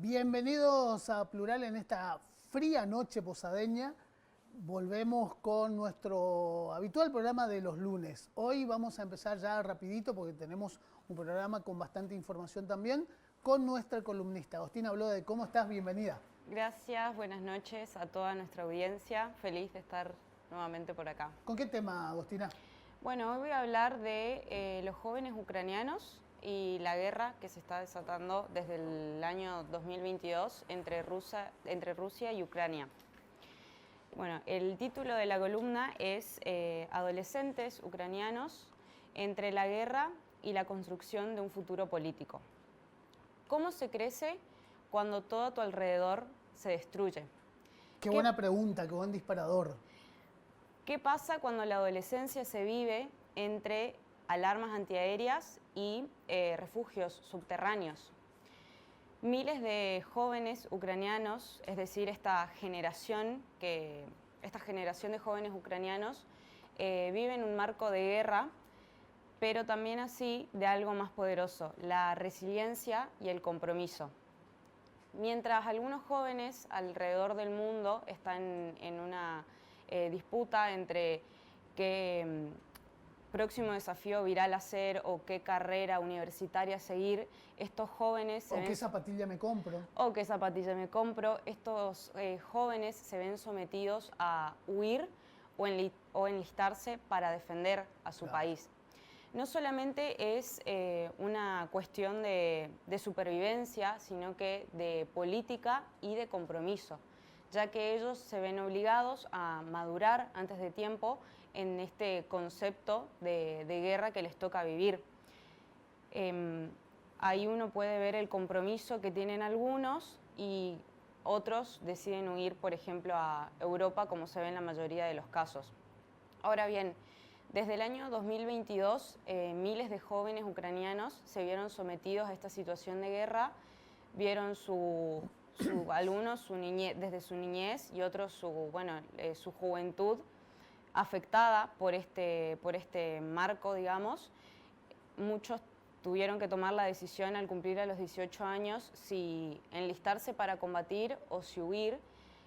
Bienvenidos a Plural en esta fría noche posadeña. Volvemos con nuestro habitual programa de los lunes. Hoy vamos a empezar ya rapidito porque tenemos un programa con bastante información también con nuestra columnista. Agostina Blode, ¿cómo estás? Bienvenida. Gracias, buenas noches a toda nuestra audiencia. Feliz de estar nuevamente por acá. ¿Con qué tema, Agostina? Bueno, hoy voy a hablar de los jóvenes ucranianos y la guerra que se está desatando desde el año 2022 entre Rusia y Ucrania. Bueno, el título de la columna es Adolescentes ucranianos entre la guerra y la construcción de un futuro político. ¿Cómo se crece cuando todo a tu alrededor se destruye? Qué buena pregunta, qué buen disparador. ¿Qué pasa cuando la adolescencia se vive entre alarmas antiaéreas y refugios subterráneos? Miles de jóvenes ucranianos, es decir, esta generación de jóvenes ucranianos vive en un marco de guerra, pero también así de algo más poderoso, la resiliencia y el compromiso. Mientras algunos jóvenes alrededor del mundo están en una disputa entre qué próximo desafío viral hacer o qué carrera universitaria seguir, estos jóvenes... ¿O qué zapatilla me compro? O qué zapatilla me compro. Estos jóvenes se ven sometidos a huir o enlistarse para defender a su país. No solamente es una cuestión de supervivencia, sino que de política y de compromiso, ya que ellos se ven obligados a madurar antes de tiempo en este concepto de guerra que les toca vivir. Ahí uno puede ver el compromiso que tienen algunos y otros deciden huir, por ejemplo, a Europa, como se ve en la mayoría de los casos. Ahora bien, desde el año 2022, miles de jóvenes ucranianos se vieron sometidos a esta situación de guerra, vieron algunos desde su niñez y otros su juventud afectada por este marco, digamos. Muchos tuvieron que tomar la decisión al cumplir a los 18 años si enlistarse para combatir o si huir.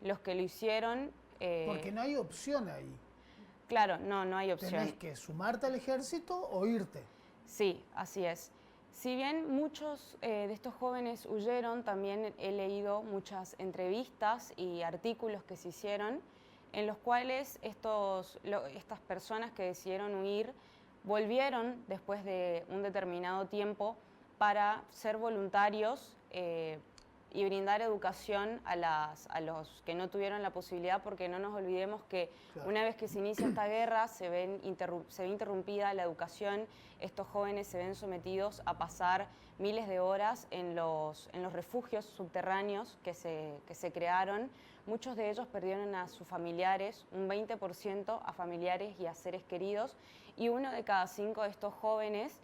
Los que lo hicieron... Porque no hay opción ahí. Claro, no hay opción. Tenés que sumarte al ejército o irte. Sí, así es. Si bien muchos de estos jóvenes huyeron, también he leído muchas entrevistas y artículos que se hicieron en los cuales estas personas que decidieron huir volvieron después de un determinado tiempo para ser voluntarios y brindar educación a los que no tuvieron la posibilidad, porque no nos olvidemos que una vez que se inicia esta guerra se ve interrumpida la educación. Estos jóvenes se ven sometidos a pasar miles de horas en los refugios subterráneos que se crearon. Muchos de ellos perdieron a sus familiares, un 20% a familiares y a seres queridos, y 1 de cada 5 de estos jóvenes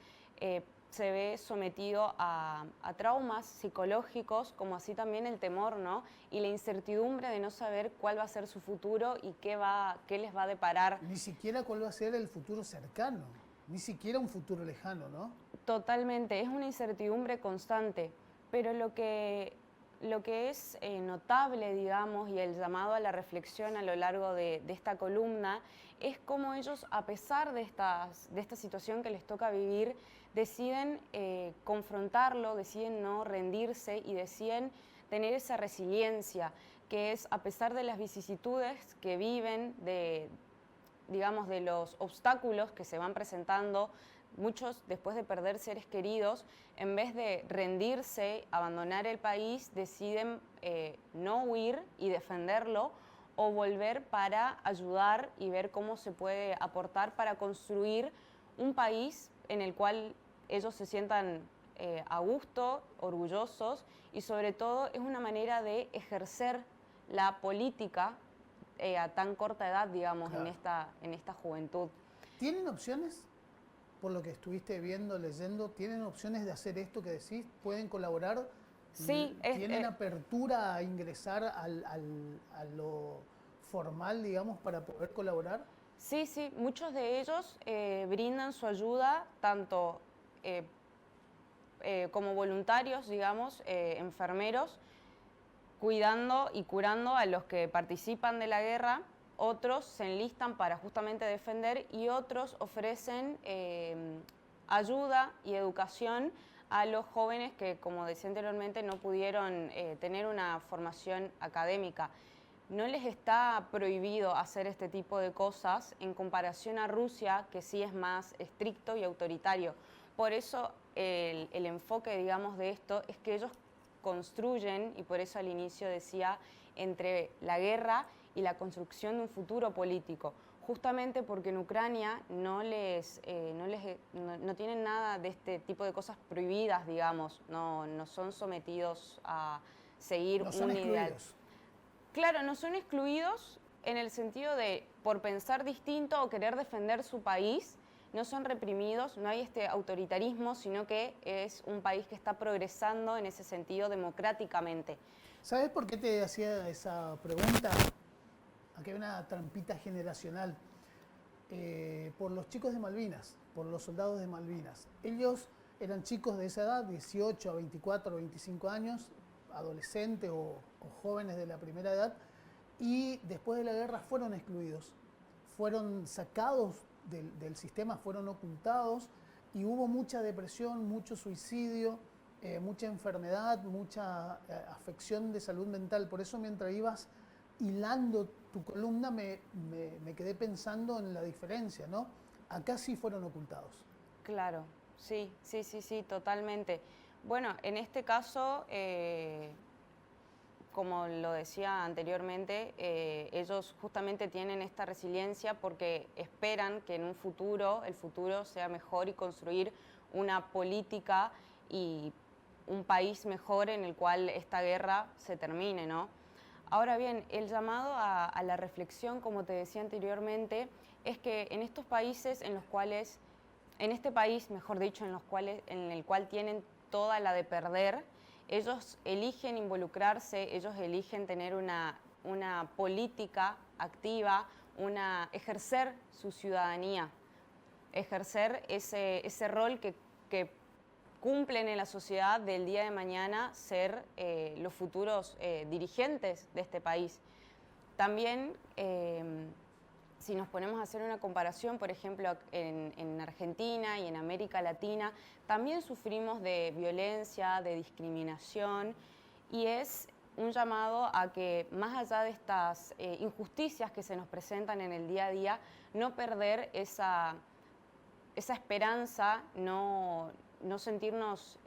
se ve sometido a traumas psicológicos, como así también el temor, ¿no? Y la incertidumbre de no saber cuál va a ser su futuro y qué les va a deparar. Ni siquiera cuál va a ser el futuro cercano, ni siquiera un futuro lejano, ¿no? Totalmente, es una incertidumbre constante, pero lo que es notable, digamos, y el llamado a la reflexión a lo largo de esta columna, es cómo ellos, a pesar de esta situación que les toca vivir, deciden confrontarlo, deciden no rendirse y deciden tener esa resiliencia, que es, a pesar de las vicisitudes que viven, de los obstáculos que se van presentando, muchos después de perder seres queridos, en vez de rendirse, abandonar el país, deciden no huir y defenderlo, o volver para ayudar y ver cómo se puede aportar para construir un país en el cual ellos se sientan a gusto, orgullosos, y sobre todo es una manera de ejercer la política a tan corta edad, digamos, claro, en esta juventud. ¿Tienen opciones? Por lo que estuviste viendo, leyendo, ¿tienen opciones de hacer esto que decís? ¿Pueden colaborar? Sí. ¿Tienen apertura a ingresar a lo formal, digamos, para poder colaborar? Sí, muchos de ellos brindan su ayuda tanto como voluntarios, digamos, enfermeros, cuidando y curando a los que participan de la guerra. Otros se enlistan para justamente defender y otros ofrecen ayuda y educación a los jóvenes que, como decía anteriormente, no pudieron tener una formación académica. No les está prohibido hacer este tipo de cosas en comparación a Rusia, que sí es más estricto y autoritario. Por eso el enfoque, digamos, de esto es que ellos construyen, y por eso al inicio decía, entre la guerra y la construcción de un futuro político. Justamente porque en Ucrania no tienen nada de este tipo de cosas prohibidas, digamos, no son sometidos a seguir un ideal. Claro, no son excluidos en el sentido de, por pensar distinto o querer defender su país, no son reprimidos, no hay este autoritarismo, sino que es un país que está progresando en ese sentido democráticamente. ¿Sabes por qué te hacía esa pregunta? Aquí hay una trampita generacional. Por los chicos de Malvinas, por los soldados de Malvinas. Ellos eran chicos de esa edad, 18 a 24 o 25 años, adolescentes o jóvenes de la primera edad, y después de la guerra fueron excluidos, fueron sacados del sistema, fueron ocultados, y hubo mucha depresión, mucho suicidio, mucha enfermedad, mucha afección de salud mental. Por eso mientras ibas hilando tu columna me quedé pensando en la diferencia, ¿no? Acá sí fueron ocultados. Claro, sí, totalmente. Bueno, en este caso, como lo decía anteriormente, ellos justamente tienen esta resiliencia porque esperan que en un futuro, el futuro sea mejor y construir una política y un país mejor en el cual esta guerra se termine, ¿no? Ahora bien, el llamado a la reflexión, como te decía anteriormente, es que en estos países en los cuales, en este país, mejor dicho, en el cual tienen toda la de perder, ellos eligen involucrarse, ellos eligen tener una política activa, ejercer su ciudadanía, ejercer ese rol que cumplen en la sociedad del día de mañana, ser los futuros dirigentes de este país. También, si nos ponemos a hacer una comparación, por ejemplo, en Argentina y en América Latina, también sufrimos de violencia, de discriminación, y es un llamado a que, más allá de estas injusticias que se nos presentan en el día a día, no perder esa esperanza, no sentirnos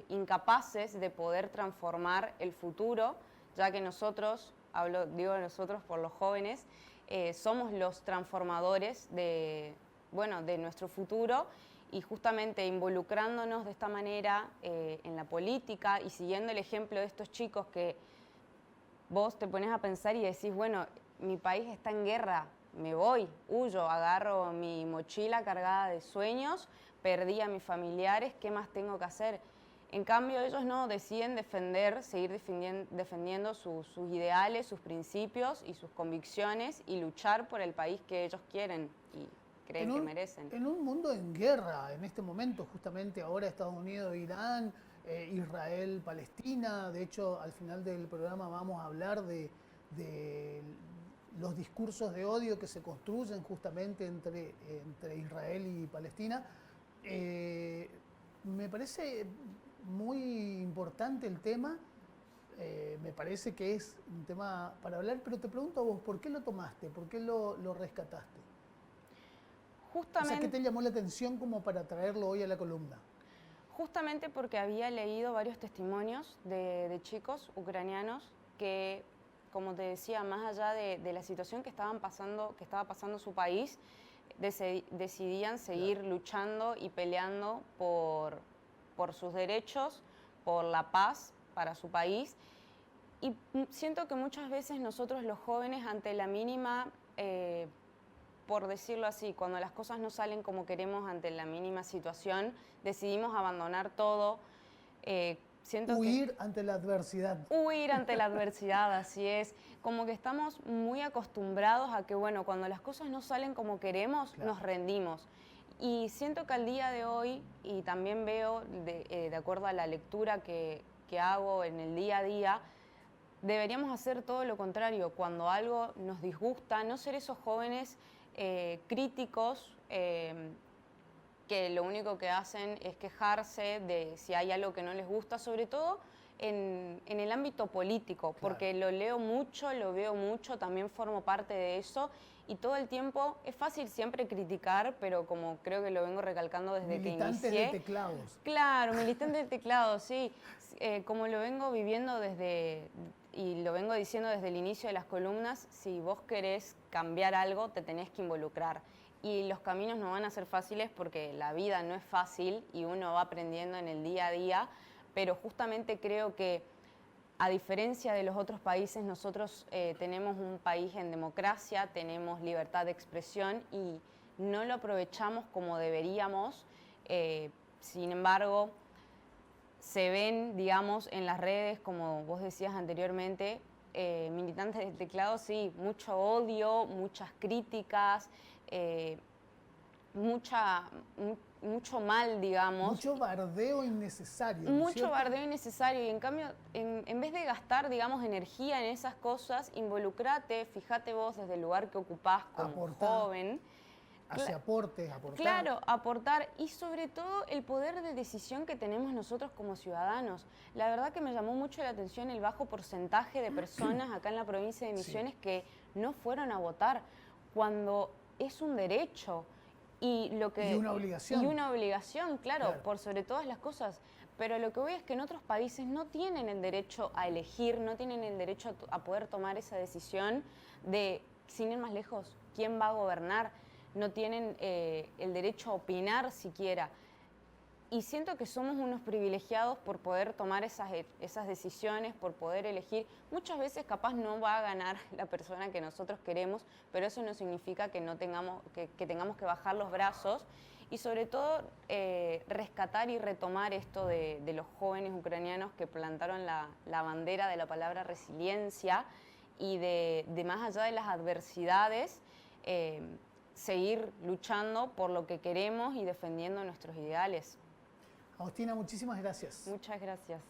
incapaces de poder transformar el futuro, ya que nosotros, digo nosotros por los jóvenes, somos los transformadores de nuestro futuro, y justamente involucrándonos de esta manera en la política y siguiendo el ejemplo de estos chicos que vos te pones a pensar y decís, bueno, mi país está en guerra, me voy, huyo, agarro mi mochila cargada de sueños, perdí a mis familiares, ¿qué más tengo que hacer? En cambio, ellos no, deciden seguir defendiendo sus ideales, sus principios y sus convicciones, y luchar por el país que ellos quieren y creen que merecen. En un mundo en guerra, en este momento, justamente ahora Estados Unidos, Irán, Israel, Palestina. De hecho, al final del programa vamos a hablar de los discursos de odio que se construyen justamente entre Israel y Palestina. Me parece muy importante el tema, me parece que es un tema para hablar, pero te pregunto a vos, ¿por qué lo tomaste? ¿Por qué lo rescataste? Justamente, o sea, ¿qué te llamó la atención como para traerlo hoy a la columna? Justamente porque había leído varios testimonios de chicos ucranianos que, como te decía, más allá de la situación que estaba pasando su país, decidían seguir luchando y peleando por sus derechos, por la paz para su país. Y siento que muchas veces nosotros los jóvenes, ante la mínima, por decirlo así, cuando las cosas no salen como queremos, ante la mínima situación, decidimos abandonar todo. Huir ante la adversidad. Huir ante la adversidad, así es. Como que estamos muy acostumbrados a que, bueno, cuando las cosas no salen como queremos, claro, nos rendimos. Y siento que al día de hoy, y también veo, de acuerdo a la lectura que hago en el día a día, deberíamos hacer todo lo contrario. Cuando algo nos disgusta, no ser esos jóvenes críticos que lo único que hacen es quejarse de si hay algo que no les gusta, sobre todo en el ámbito político, Claro. porque lo leo mucho, lo veo mucho, también formo parte de eso, y todo el tiempo es fácil siempre criticar, pero como creo que lo vengo recalcando desde que inicié. Militantes de teclados. Claro, militante de teclado, sí. Como lo vengo viviendo y lo vengo diciendo desde el inicio de las columnas, si vos querés cambiar algo, te tenés que involucrar. Y los caminos no van a ser fáciles porque la vida no es fácil y uno va aprendiendo en el día a día, pero justamente creo que, a diferencia de los otros países, nosotros tenemos un país en democracia, tenemos libertad de expresión y no lo aprovechamos como deberíamos. Sin embargo, se ven, digamos, en las redes, como vos decías anteriormente, militantes del teclado, sí, mucho odio, muchas críticas, mucho mal, digamos. Mucho bardeo innecesario. ¿no es Mucho cierto? bardeo innecesario y en cambio, en vez de gastar, digamos, energía en esas cosas, involucrate, fíjate vos desde el lugar que ocupás como Aportá. joven. Hace aportes, aportar. Claro, aportar y sobre todo el poder de decisión que tenemos nosotros como ciudadanos. La verdad que me llamó mucho la atención el bajo porcentaje de personas acá en la provincia de Misiones que no fueron a votar, cuando es un derecho. Y una obligación. Y una obligación, claro, por sobre todas las cosas. Pero lo que voy es que en otros países no tienen el derecho a elegir, no tienen el derecho a poder tomar esa decisión de, sin ir más lejos, quién va a gobernar. No tienen el derecho a opinar siquiera. Y siento que somos unos privilegiados por poder tomar esas decisiones, por poder elegir. Muchas veces capaz no va a ganar la persona que nosotros queremos, pero eso no significa que tengamos que bajar los brazos y sobre todo rescatar y retomar esto de los jóvenes ucranianos que plantaron la bandera de la palabra resiliencia y de más allá de las adversidades, seguir luchando por lo que queremos y defendiendo nuestros ideales. Agustina, muchísimas gracias. Muchas gracias.